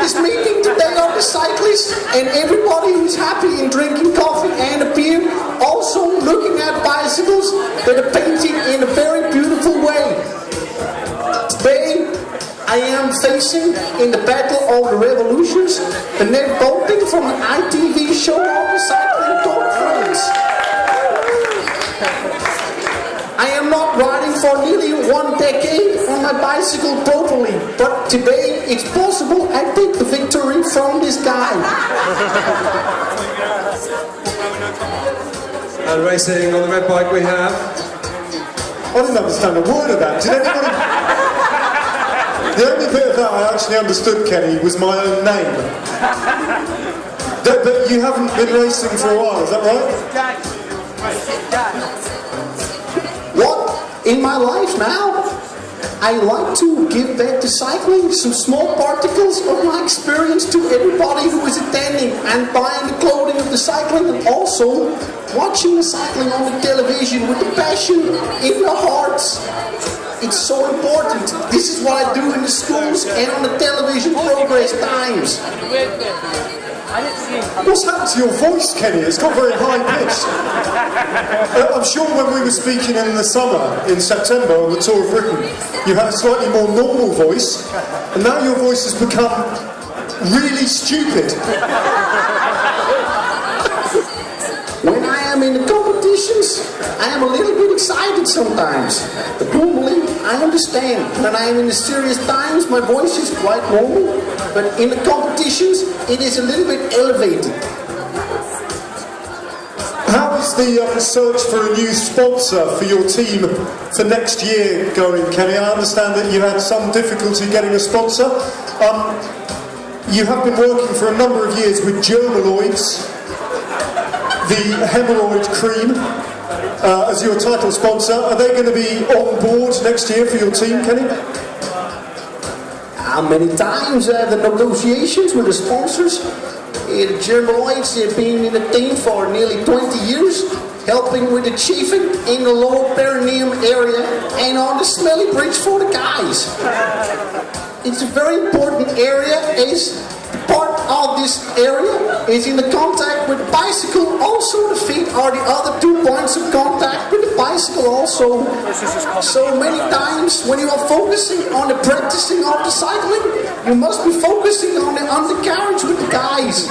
this meeting today are the cyclists and everybody who's happy in drinking coffee and a beer, also looking at bicycles that are painted in a very beautiful way. Today, I am facing in the battle of the revolutions the net bolting from an ITV show on the cycling talk friends. I am not riding for nearly 1 decade on my bicycle properly, but today it's possible I take the victory from this guy. And racing on the red bike we have... I didn't understand a word of that. Did anybody... The only bit of that I actually understood, Kenny, was my own name. But you haven't been racing for a while, is that right? What? In my life now? I like to give back to cycling some small particles of my experience to everybody who is attending and buying the clothing of the cycling, and also watching the cycling on the television with the passion in their hearts. It's so important. This is what I do in the schools and on the television progress times. What's happened to your voice, Kenny? It's got very high pitched. I'm sure when we were speaking in the summer, in September, on the Tour of Britain, you had a slightly more normal voice, and now your voice has become really stupid. When I am in the competitions, I am a little bit excited sometimes. But normally, I understand. When I am in the serious times, my voice is quite normal. But in the competitions, it is a little bit elevated. How is the search for a new sponsor for your team for next year going, Kenny? I understand that you had some difficulty getting a sponsor. You have been working for a number of years with Germaloids, the hemorrhoid cream, as your title sponsor. Are they going to be on board next year for your team, Kenny? How many times have the negotiations with the sponsors? The Germaloids have been in the team for nearly 20 years, helping with achieving in the lower perineum area and on the smelly bridge for the guys. It's a very important area, as part of this area is in the contact with the bicycle. Also the feet are the other 2 points of contact with the bicycle also. So many times when you are focusing on the practicing of the cycling, you must be focusing on the undercarriage with the guys.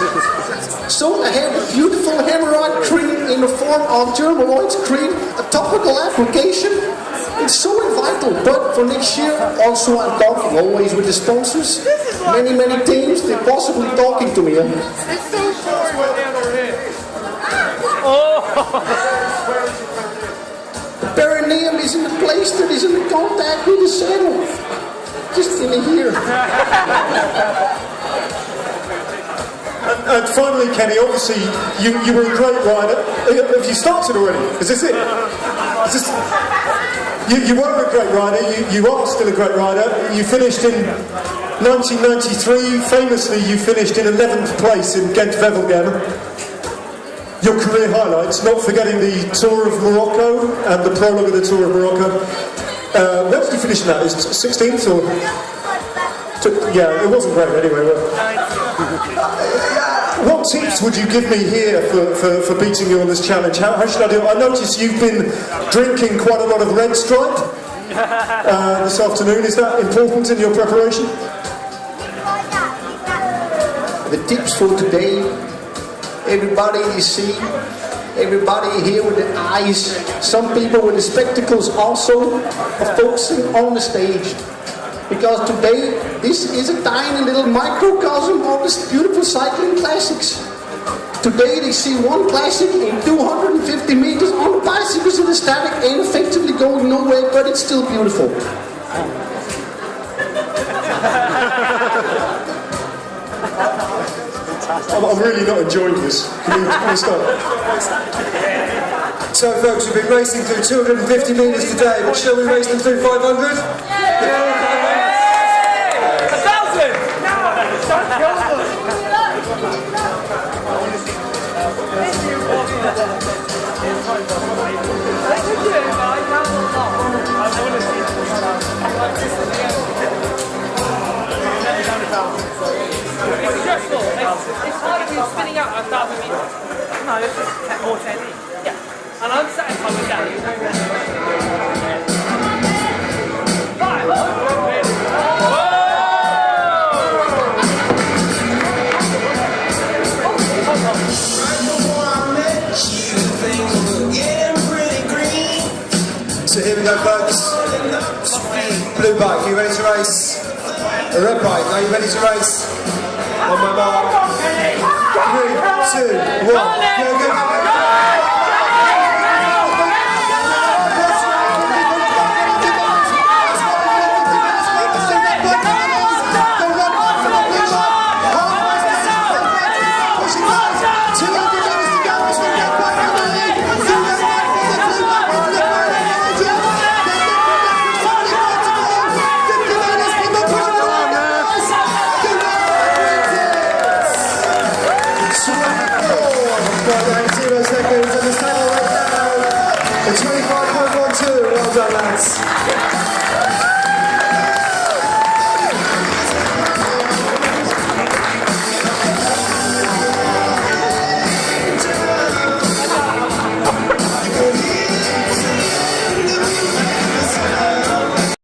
So I have a beautiful hemorrhoid cream in the form of Germaloids cream, a topical application. It's so vital, but for next year also I'm talking always with the sponsors. Many teams, they're possibly talking to me. It's so short right down over here. Oh! The perineum is in the place that is in the contact with the saddle. Just in here. And finally, Kenny, obviously you were a great rider. Have you started already? Is this it? Is this... You were a great rider, you are still a great rider. You finished in 1993, famously you finished in 11th place in Ghent-Wevelgem. Your career highlights, not forgetting the Tour of Morocco and the prologue of the Tour of Morocco. Where did you finish in that? Is it 16th or...? Yeah, it wasn't great anyway. What tips would you give me here for beating you on this challenge? How should I do it? I notice you've been drinking quite a lot of Red Stripe this afternoon. Is that important in your preparation? The tips for today, everybody you see, everybody here with the eyes, some people with the spectacles also are focusing on the stage. Because today, this is a tiny little microcosm of this beautiful cycling classics. Today they see one classic in 250 meters on the bicycles in the static and effectively going nowhere, but it's still beautiful. I'm really not enjoying this. Can we stop? So folks, we've been racing through 250 metres today, but shall we race them through 500? Yeah. 1,000! Don't kill them! this is more technique. Yeah. And I'm satisfied with that. Five. So here we go, folks. Blue bike, you ready to race? The red bike, are you ready to race? On my mark. 3, 2, 1, go, go, go. Seconds and the saddle right now. The 25.12. Well done, lads.